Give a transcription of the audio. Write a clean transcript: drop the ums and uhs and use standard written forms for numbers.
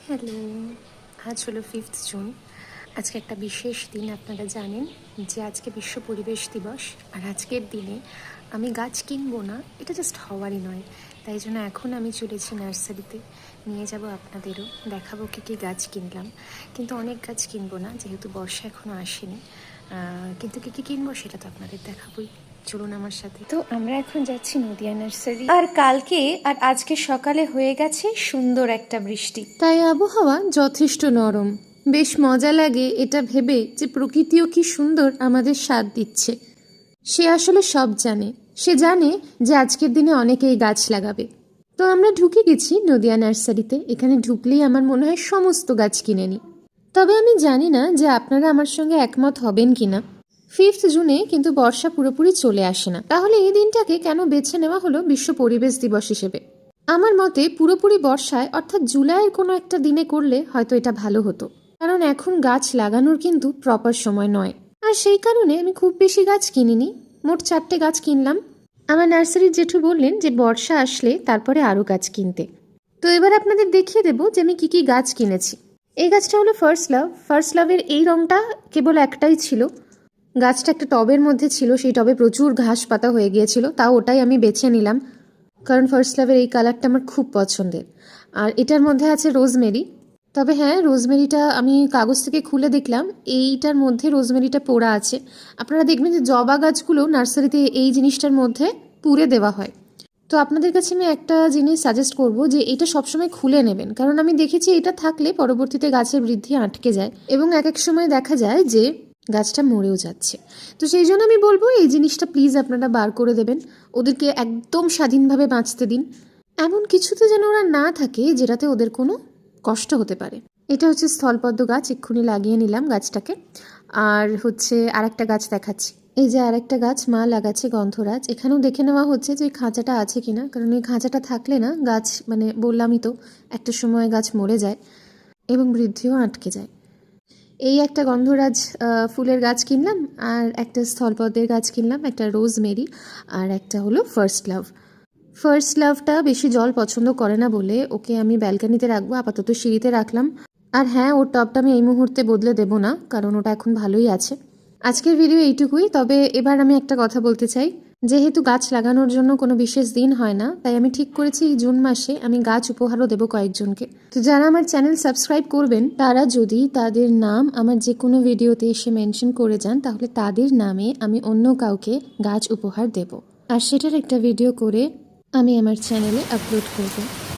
Hello, আজ হলো 5th June. আজকে একটা বিশেষ দিন। আপনারা জানেন যে আজকে বিশ্ব পরিবেশ দিবস। আর আজকের দিনে আমি গাছ কিনবো না, এটা জাস্ট হওয়ারই নয়। তাই জন্য এখন আমি চলেছি নার্সারিতে, নিয়ে যাব আপনাদেরও, দেখাবো কী কী গাছ কিনলাম। কিন্তু অনেক গাছ কিনবো না, যেহেতু বর্ষা এখনও আসেনি। কিন্তু কী কী কিনবো সেটা তো আপনাদের দেখাবোই। চলুন আমার সাথে। তো আমরা এখন যাচ্ছি নদিয়া নার্সারি। আর কালকে আর আজকে সকালে হয়ে গেছে সুন্দর একটা বৃষ্টি, তাই আবহাওয়া যথেষ্ট নরম। বেশ মজা লাগে এটা ভেবে যে প্রকৃতিও কি সুন্দর আমাদের সাথ দিচ্ছে। সে আসলে সব জানে। সে জানে যে আজকের দিনে অনেকেই গাছ লাগাবে। তো আমরা ঢুকে গেছি নদিয়া নার্সারিতে। এখানে ঢুকলেই আমার মনে হয় সমস্ত গাছ কিনে নিই। তবে আমি জানি না যে আপনারা আমার সঙ্গে একমত হবেন কিনা। 5th জুনে কিন্তু বর্ষা পুরোপুরি চলে আসে না। তাহলে এই দিনটাকে কেন বেছে নেওয়া হলো বিশ্ব পরিবেশ দিবস হিসেবে? আমার মতে পুরোপুরি বর্ষায় অর্থাৎ জুলাইয়ের কোনো একটা দিনে করলে হয়তো এটা ভালো হতো, কারণ এখন গাছ লাগানোর কিন্তু প্রপার সময় নয়। আর সেই কারণে আমি খুব বেশি গাছ কিনিনি, মোট 4টে গাছ কিনলাম। আমার নার্সারির জেঠু বললেন যে বর্ষা আসলে তারপরে আরও গাছ কিনতে। তো এবার আপনাদের দেখিয়ে দেবো যে আমি কী কী গাছ কিনেছি। এই গাছটা হলো ফার্স্ট লাভ। ফার্স্ট লাভের এই রঙটা কেবল একটাই ছিল। গাছটা একটা টবের মধ্যে ছিল, সেই টবে প্রচুর ঘাস পাতা হয়ে গিয়েছিল, তাও ওটাই আমি বেছে নিলাম, কারণ ফার্স্ট লাভের এই কালারটা আমার খুব পছন্দের। আর এটার মধ্যে আছে রোজমেরি। তবে হ্যাঁ, রোজমেরিটা আমি কাগজ থেকে খুলে দেখলাম, এইটার মধ্যে রোজমেরিটা পোড়া আছে। আপনারা দেখবেন যে জবা গাছগুলো নার্সারিতে এই জিনিসটার মধ্যে পুড়ে দেওয়া হয়। তো আপনাদের কাছে আমি একটা জিনিস সাজেস্ট করব যে এটা সবসময় খুলে নেবেন, কারণ আমি দেখেছি এটা থাকলে পরবর্তীতে গাছের বৃদ্ধি আটকে যায় এবং এক এক সময় দেখা যায় যে গাছটা মরেও যাচ্ছে। তো সেই জন্য আমি বলবো এই জিনিসটা প্লিজ আপনারা বার করে দেবেন, ওদেরকে একদম স্বাধীনভাবে বাঁচতে দিন। এমন কিছুতে যেন ওরা না থাকে যেটাতে ওদের কোনো কষ্ট হতে পারে। এটা হচ্ছে স্থলপদ্ম গাছ, এক্ষুনি লাগিয়ে নিলাম গাছটাকে। আর হচ্ছে আরেকটা গাছ দেখাচ্ছি। এই যে আরেকটা গাছ মা লাগাচ্ছে, গন্ধরাজ। এখানেও দেখে নেওয়া হচ্ছে যে খাঁচাটা আছে কিনা, কারণ এই খাঁচাটা থাকলে না গাছ, মানে বললামই তো একটা সময় গাছ মরে যায় এবং বৃদ্ধিও আটকে যায়। এই একটা গন্ধরাজ ফুলের গাছ কিনলাম, আর একটা স্থলপদ্মের গাছ কিনলাম, একটা রোজমেরি, আর একটা হলো ফার্স্ট লাভ। ফার্স্ট লাভটা বেশি জল পছন্দ করে না বলে ওকে আমি ব্যালকানিতে রাখবো, আপাতত সিঁড়িতে রাখলাম। আর হ্যাঁ, ওর টবটা আমি এই মুহূর্তে বদলে দেবো না, কারণ ওটা এখন ভালোই আছে। আজকের ভিডিও এইটুকুই। তবে এবার আমি একটা কথা বলতে চাই, যেহেতু গাছ লাগানোর জন্য কোনো বিশেষ দিন হয় না, তাই আমি ঠিক করেছি এই জুন মাসে আমি গাছ উপহারও দেবো কয়েকজনকে। তো যারা আমার চ্যানেল সাবস্ক্রাইব করবেন তারা যদি তাদের নাম আমার যে কোনো ভিডিওতে এসে মেনশন করে যান, তাহলে তাদের নামে আমি অন্য কাউকে গাছ উপহার দেব, আর সেটার একটা ভিডিও করে আমি আমার চ্যানেলে আপলোড করব।